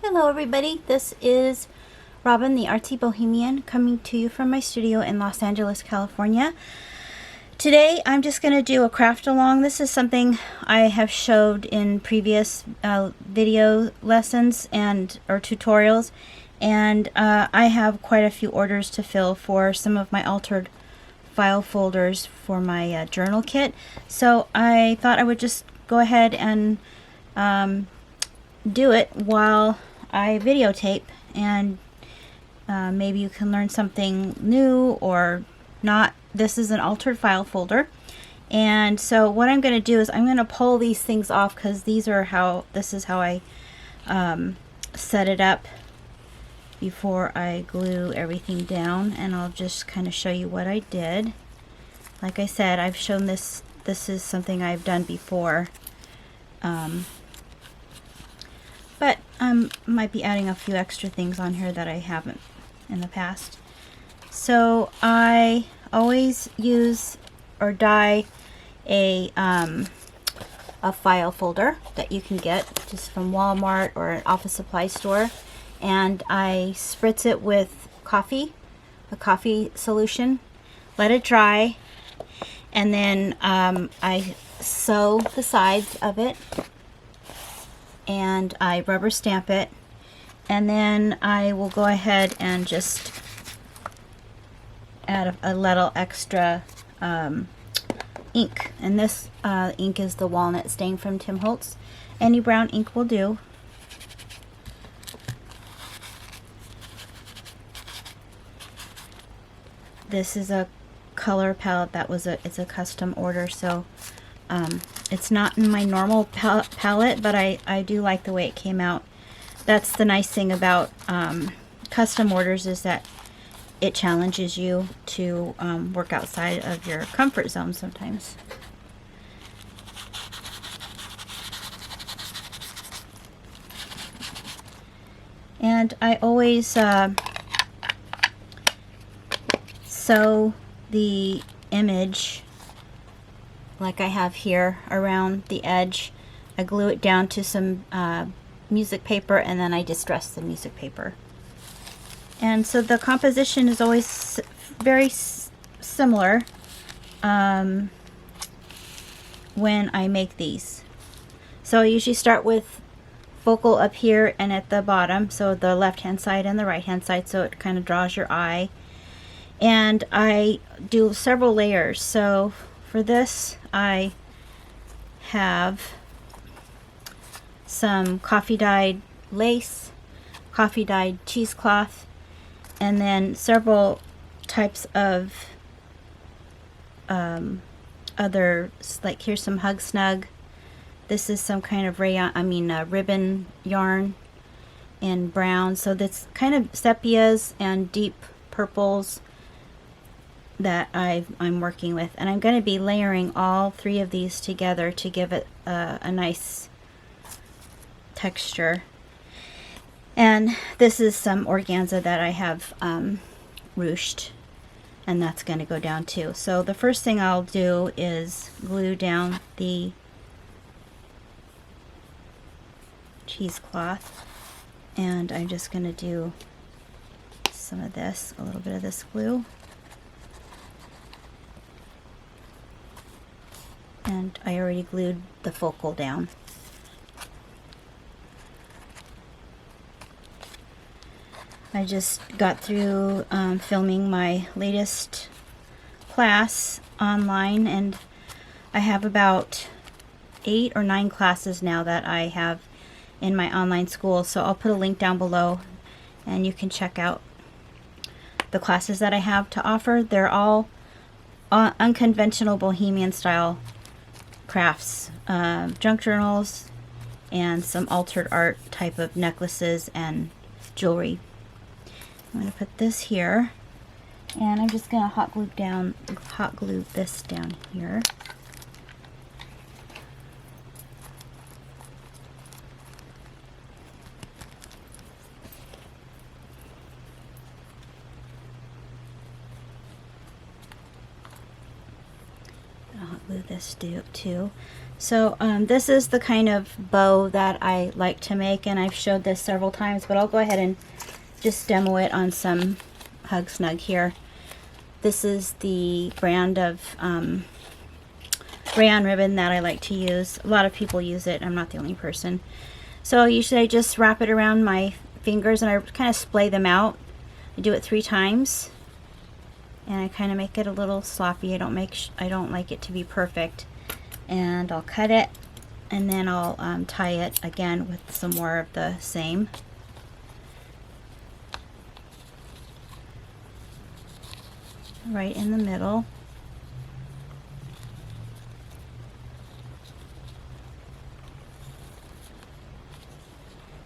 Hello everybody, this is Robin the Artsy Bohemian coming to you from my studio in Los Angeles, California. Today I'm just going to do a craft along. This is something I have showed in previous video lessons or tutorials, and I have quite a few orders to fill for some of my altered file folders for my journal kit. So I thought I would just go ahead and do it while I videotape, and maybe you can learn something new or not. This is an altered file folder, and so what I'm going to do is I'm going to pull these things off because this is how I set it up before I glue everything down, and I'll just kind of show you what I did. Like I said, I've shown this is something I've done before. But I might be adding a few extra things on here that I haven't in the past. So I always use or dye a file folder that you can get just from Walmart or an office supply store, and I spritz it with a coffee solution, let it dry, and then I sew the sides of it, and I rubber stamp it, and then I will go ahead and just add a little extra ink, and this ink is the walnut stain from Tim Holtz. Any brown ink will do. This is a color palette it's a custom order, so it's not in my normal palette, but I do like the way it came out. That's the nice thing about custom orders, is that it challenges you to work outside of your comfort zone sometimes. And I always sew the image like I have here around the edge. I glue it down to some music paper, and then I distress the music paper. And so the composition is always very similar when I make these. So I usually start with focal up here and at the bottom, so the left hand side and the right hand side, so it kind of draws your eye. And I do several layers. So for this I have some coffee dyed lace, coffee dyed cheesecloth, and then several types of other, like here's some Hug Snug. This is some kind of ribbon yarn in brown. So that's kind of sepias and deep purples that I'm working with, and I'm going to be layering all three of these together to give it a nice texture. And this is some organza that I have ruched, and that's going to go down too. So the first thing I'll do is glue down the cheesecloth, and I'm just going to do some of this, a little bit of this glue. And I already glued the focal down. I just got through filming my latest class online, and I have about 8 or 9 classes now that I have in my online school. So I'll put a link down below, and you can check out the classes that I have to offer. They're all unconventional Bohemian style crafts, junk journals, and some altered art type of necklaces and jewelry. I'm going to put this here, and I'm just going to hot glue this down here. I'll hot glue this too. So this is the kind of bow that I like to make, and I've showed this several times, but I'll go ahead and just demo it on some Hug Snug here. This is the brand of rayon ribbon that I like to use. A lot of people use it. I'm not the only person. So usually I just wrap it around my fingers and I kind of splay them out. I do it 3 times, and I kind of make it a little sloppy. I don't like it to be perfect. And I'll cut it, and then I'll tie it again with some more of the same. Right in the middle.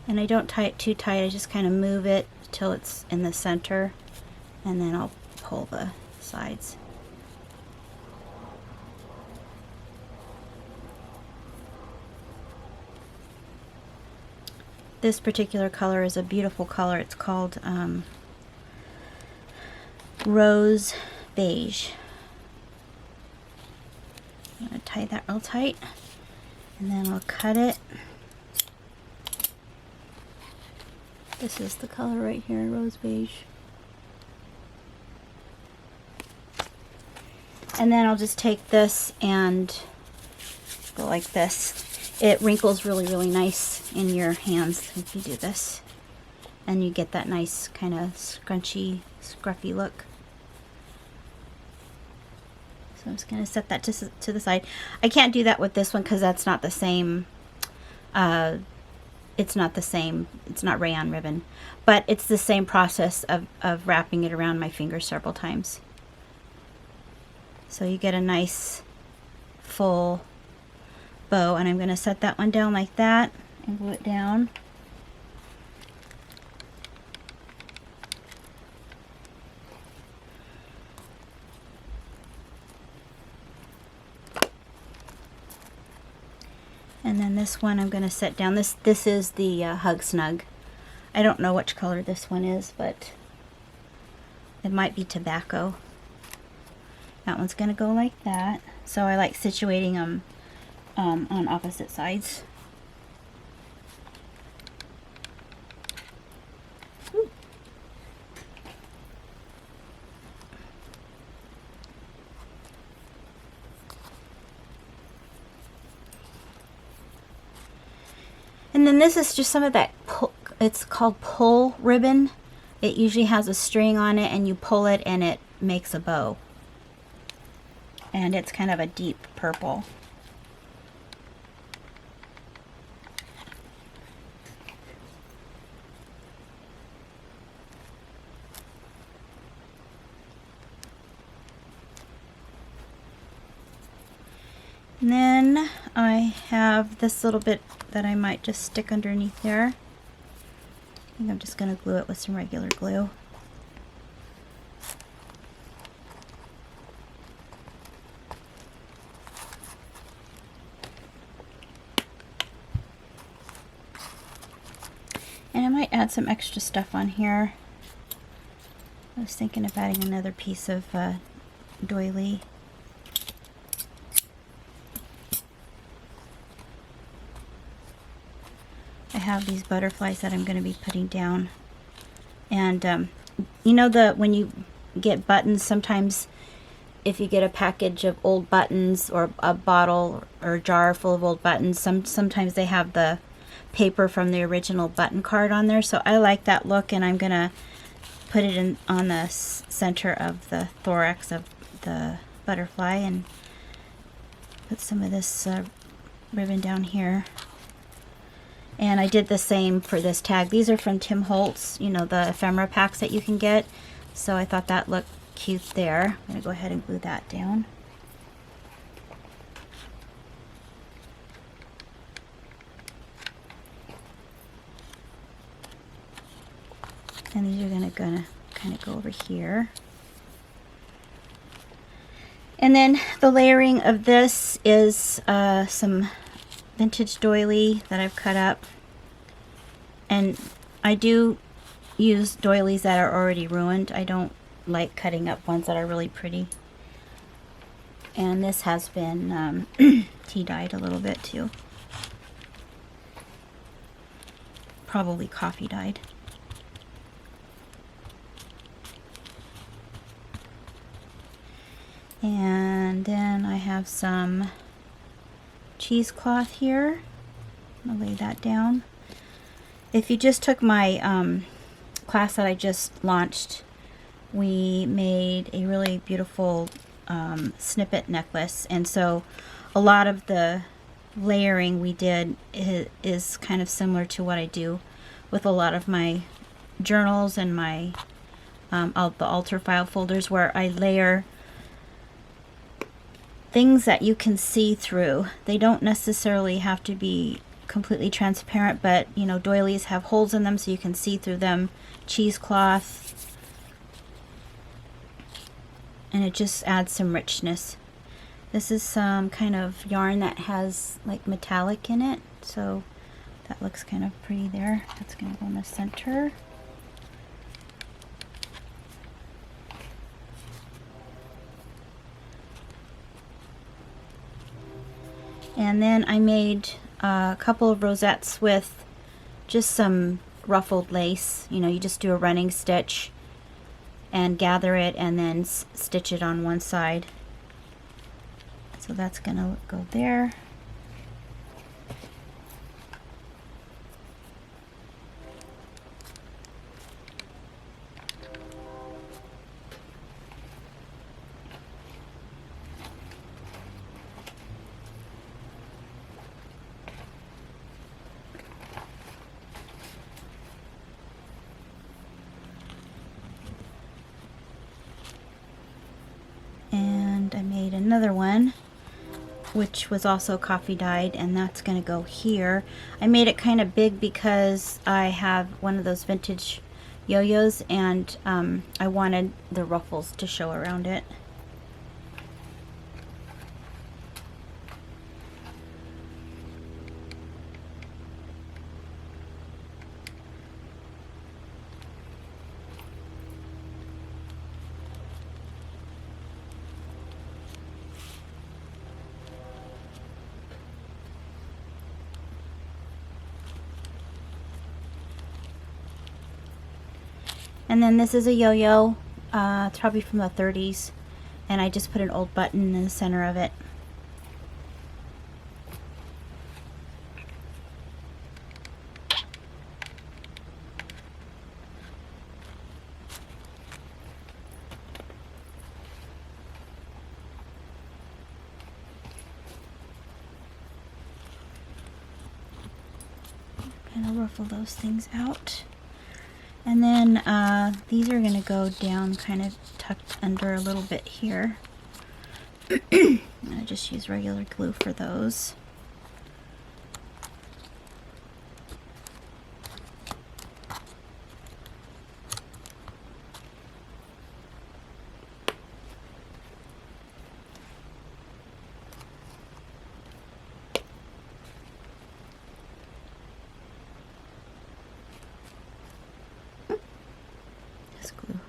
And I don't tie it too tight, I just kind of move it till it's in the center, and then I'll pull the sides. This particular color is a beautiful color. It's called Rose Beige. I'm going to tie that real tight, and then I'll cut it. This is the color right here, Rose Beige. And then I'll just take this and go like this. It wrinkles really, really nice in your hands if you do this. And you get that nice kind of scrunchy, scruffy look. So I'm just going to set that to the side. I can't do that with this one because that's not the same. It's not the same. It's not rayon ribbon. But it's the same process of wrapping it around my finger several times. So you get a nice full bow, and I'm going to set that one down like that and glue it down. And then this one I'm going to set down. This is the Hug Snug. I don't know which color this one is, but it might be tobacco. That one's going to go like that. So I like situating them on opposite sides. Ooh. And then this is just some of that, it's called pull ribbon. It usually has a string on it, and you pull it and it makes a bow. And it's kind of a deep purple. And then I have this little bit that I might just stick underneath there. I think I'm just going to glue it with some regular glue. And I might add some extra stuff on here. I was thinking of adding another piece of doily. I have these butterflies that I'm going to be putting down. And you know, when you get buttons, sometimes if you get a package of old buttons or a bottle or a jar full of old buttons, sometimes they have the paper from the original button card on there. So I like that look, and I'm going to put it in on the center of the thorax of the butterfly, and put some of this ribbon down here. And I did the same for this tag. These are from Tim Holtz, you know, the ephemera packs that you can get. So I thought that looked cute there. I'm going to go ahead and glue that down. And these are going to kind of go over here. And then the layering of this is some vintage doily that I've cut up. And I do use doilies that are already ruined. I don't like cutting up ones that are really pretty. And this has been tea dyed a little bit too. Probably coffee dyed. And then I have some cheesecloth here. I'll lay that down. If you just took my class that I just launched, we made a really beautiful snippet necklace, and so a lot of the layering we did is kind of similar to what I do with a lot of my journals and my the altar file folders, where I layer things that you can see through. They don't necessarily have to be completely transparent, but you know, doilies have holes in them so you can see through them. Cheesecloth, and it just adds some richness. This is some kind of yarn that has like metallic in it, so that looks kind of pretty there. That's going to go in the center. And then I made a couple of rosettes with just some ruffled lace. You know, you just do a running stitch and gather it and then stitch it on one side. So that's gonna go there. And I made another one which was also coffee dyed, and that's gonna go here. I made it kind of big because I have one of those vintage yo-yos, and I wanted the ruffles to show around it. And then this is a yo-yo, it's probably from the 30s, and I just put an old button in the center of it. And I'll ruffle those things out. And then these are going to go down kind of tucked under a little bit here. I'm going to just use regular glue for those. This glue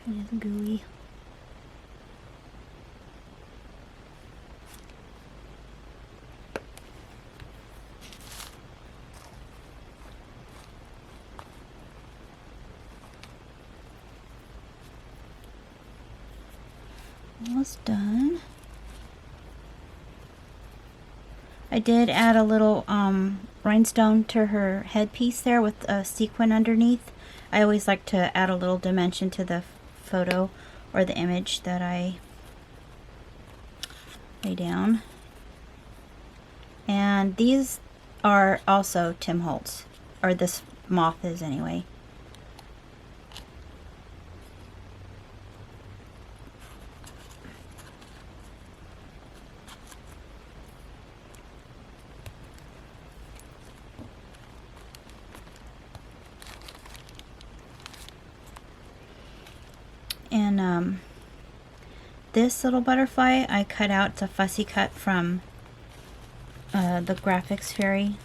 kind of gooey. Almost done. I did add a little rhinestone to her headpiece there with a sequin underneath. I always like to add a little dimension to the photo or the image that I lay down. And these are also Tim Holtz, or this moth is anyway. And this little butterfly I cut out. It's a fussy cut from the Graphics Fairy.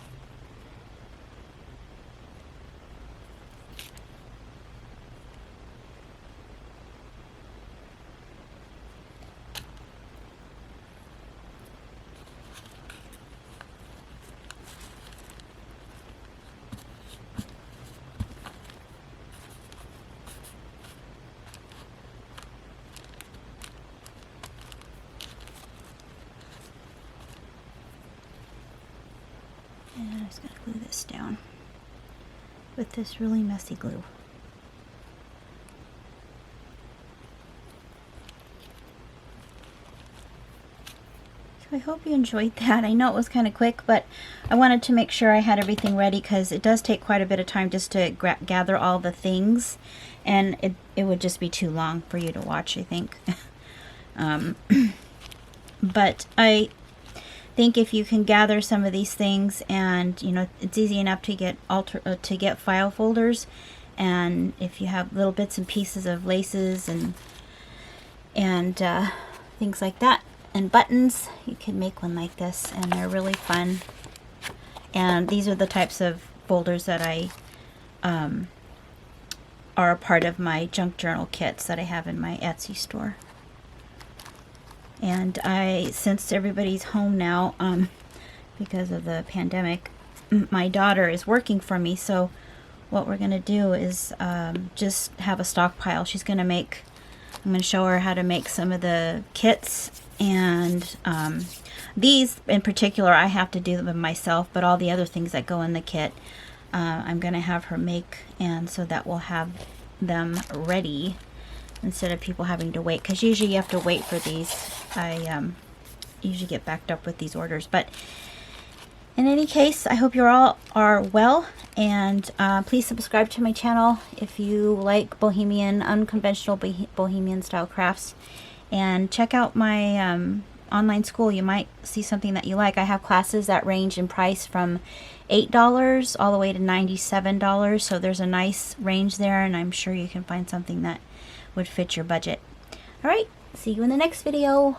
Just gonna glue this down with this really messy glue. So I hope you enjoyed that. I know it was kind of quick, but I wanted to make sure I had everything ready because it does take quite a bit of time just to gather all the things, and it would just be too long for you to watch, I think. But I think if you can gather some of these things, and you know, it's easy enough to get file folders, and if you have little bits and pieces of laces and things like that, and buttons, you can make one like this, and they're really fun. And these are the types of folders that I are a part of my junk journal kits that I have in my Etsy store. And since everybody's home now because of the pandemic, my daughter is working for me, so what we're gonna do is just have a stockpile. I'm gonna show her how to make some of the kits, and these in particular I have to do them myself, but all the other things that go in the kit I'm gonna have her make, and so that we'll have them ready instead of people having to wait, because usually you have to wait for these. I usually get backed up with these orders. But in any case, I hope you all are well, and please subscribe to my channel if you like Bohemian, unconventional Bohemian style crafts, and check out my online school. You might see something that you like. I have classes that range in price from $8 all the way to $97, so there's a nice range there, and I'm sure you can find something that would fit your budget. All right, see you in the next video.